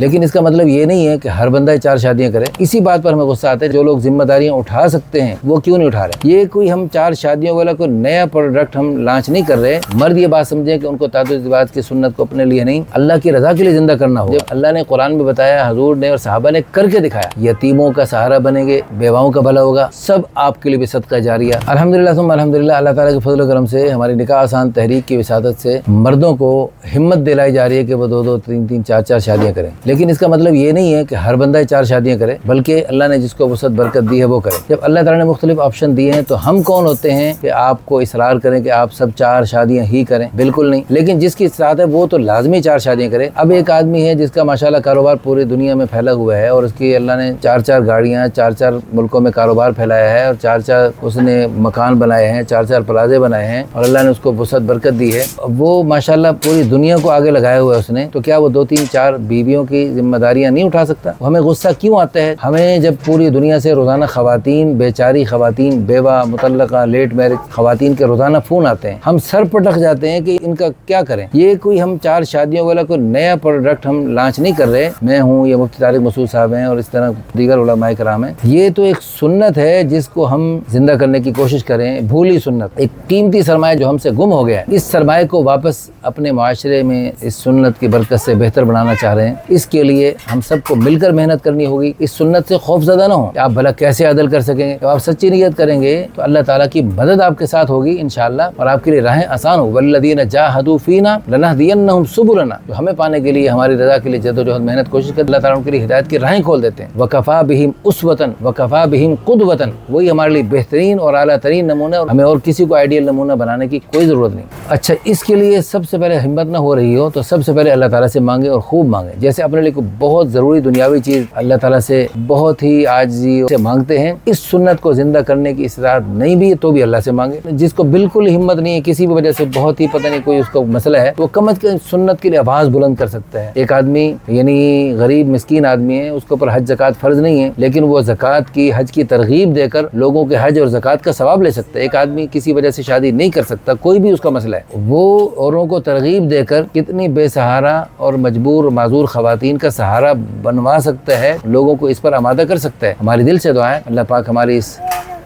لیکن اس کا مطلب یہ نہیں ہے کہ ہر بندہ 4 شادیاں کرے۔ اسی بات پر ہمیں غصہ آتا ہے جو لوگ ذمہ داریاں اٹھا سکتے ہیں وہ کیوں نہیں اٹھا رہے۔ یہ کوئی ہم 4 شادیوں والا کوئی نیا پروڈکٹ ہم لانچ نہیں کر رہے۔ مرد یہ بات سمجھیں کہ ان کو تعدد ازدواج کی سنت کو اپنے لیے نہیں اللہ کی رضا کے لیے زندہ کرنا ہو۔ جب اللہ نے قرآن میں بتایا، حضور نے اور صحابہ نے کر کے دکھایا، یتیموں کا سہارا بنیں گے، بیواؤں کا بھلا ہوگا، سب آپ کے لیے بھی صدقہ جاریہ۔ الحمدللہ ثم الحمدللہ، اللہ تعالیٰ کے فضل و کرم سے ہماری نکاح آسان تحریک کی وساطت سے مردوں کو ہمت دلائی جا رہی ہے کہ وہ 2 3 4 شادیاں کریں۔ لیکن اس کا مطلب یہ نہیں ہے کہ ہر بندہ 4 شادیاں کرے، بلکہ اللہ نے جس کو وسعت برکت دی ہے وہ کرے۔ جب اللہ تعالیٰ نے مختلف آپشن دیے ہیں تو ہم کون ہوتے ہیں کہ آپ کو اصرار کریں کہ آپ سب 4 شادیاں ہی کریں؟ بالکل نہیں۔ لیکن جس کی استطاعت ہے وہ تو لازمی 4 شادیاں کرے۔ اب ایک آدمی ہے جس کا ماشاءاللہ کاروبار پوری دنیا میں پھیلا ہوا ہے اور اس کی اللہ نے 4 گاڑیاں 4 ملکوں میں کاروبار پھیلایا ہے اور 4 اس نے مکان بنائے ہیں، 4 پلازے بنائے ہیں اور اللہ نے اس کو وسعت برکت دی ہے۔ وہ ماشاءاللہ پوری دنیا کو آگے لگایا ہوا ہے اس نے، تو کیا وہ 2 3 4 بیویوں کی ذمہ داریاں نہیں اٹھا سکتا؟ ہمیں غصہ کیوں آتا ہے؟ ہمیں جب پوری دنیا سے روزانہ خواتین، بیچاری خواتین، بیوہ، مطلقہ، لیٹ میرج خواتین کے روزانہ فون آتے ہیں، ہم سر پٹک جاتے ہیں کہ ان کا کیا کریں۔ یہ کوئی ہم 4 شادیوں والا کوئی نیا پروڈکٹ ہم لانچ نہیں کر رہے۔ میں ہوں، یہ مفتی طارق مسعود صاحب ہیں اور اس طرح دیگر علماء کرام ہیں۔ یہ تو ایک سنت ہے جس کو ہم زندہ کرنے کی کوشش کریں، بھولی سنت، ایک قیمتی سرمایہ جو ہم سے گم ہو گیا ہے۔ اس سرمایہ کو واپس اپنے معاشرے میں اس سنت کی برکت سے بہتر بنانا چاہ رہے ہیں۔ اس کے لیے ہم سب کو مل کر محنت کرنی ہوگی۔ اس سنت سے خوف زدہ نہ ہوں کہ آپ بھلا کیسے عدل کر سکیں گے۔ جب آپ سچی نیت کریں گے تو اللہ تعالیٰ کی مدد آپ کے ساتھ ہوگی انشاءاللہ، اور آپ کے لیے راہیں آسان ہو۔ والذین جاہدوا فینا لنہدینہم سبلنا، جو ہمیں پانے کے لیے، ہماری رضا کے لیے جدوجہد محنت کوشش کرتے، اللہ تعالیٰ ان کے لیے ہدایت کی راہیں کھول دیتے ہیں۔ وکفا بہم اسوۃ وکفا بہم قدوۃ، وہی ہمارے لیے بہترین اور اعلیٰ ترین نمونہ، اور ہمیں اور کسی کو آئیڈیل نمونہ بنانے کی کوئی ضرورت نہیں۔ اچھا، اس کے لیے سب سے پہلے ہمت نہ ہو رہی ہو تو سب سے پہلے اللہ تعالیٰ سے مانگے اور خوب مانگے۔ جیسے اپنے لیے کوئی بہت ضروری دنیاوی چیز اللہ تعالیٰ سے بہت ہی عاجزی سے مانگتے ہیں، اس سنت کو زندہ کرنے کی استطاعت نہیں بھی ہے تو بھی اللہ سے مانگے۔ جس کو بالکل ہمت نہیں ہے، کسی بھی وجہ سے بہت ہی پتہ نہیں کوئی اس کو مسئلہ ہے، تو وہ کم از کم سنت کے لیے آواز بلند کر سکتا ہے۔ ایک آدمی یعنی غریب مسکین آدمی ہے، اس کے اوپر حج زکوٰۃ فرض نہیں ہے، لیکن وہ زکوٰۃ کی، حج کی ترغیب دے کر لوگوں کے حج اور زکوٰۃ کا ثواب لے سکتا ہے۔ ایک آدمی کسی وجہ سے شادی نہیں کر سکتا، کوئی بھی اس کا مسئلہ ہے، وہ اوروں کو ترغیب دے کر کتنی بے سہارا اور مجبور اور معذور خواتین کا سہارا بنوا سکتا ہے، لوگوں کو اس پر آمادہ کر سکتا ہے۔ ہماری دل سے دعا ہے اللہ پاک ہماری اس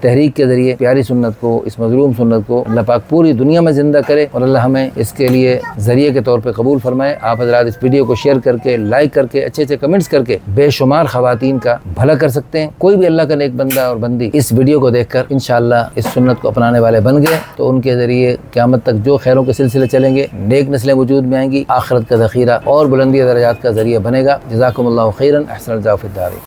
تحریک کے ذریعے پیاری سنت کو، اس مظلوم سنت کو اللہ پاک پوری دنیا میں زندہ کرے اور اللہ ہمیں اس کے لیے ذریعے کے طور پہ قبول فرمائے۔ آپ حضرات اس ویڈیو کو شیئر کر کے، لائک کر کے، اچھے اچھے کمنٹس کر کے بے شمار خواتین کا بھلا کر سکتے ہیں۔ کوئی بھی اللہ کا نیک بندہ اور بندی اس ویڈیو کو دیکھ کر انشاءاللہ اس سنت کو اپنانے والے بن گئے تو ان کے ذریعے قیامت تک جو خیروں کے سلسلے چلیں گے، نیک نسلیں وجود میں آئیں گی، آخرت کا ذخیرہ اور بلندی درجات کا ذریعہ بنے گا۔ جزاکم اللہ خیرا، احسن الجزاء فی الدارین۔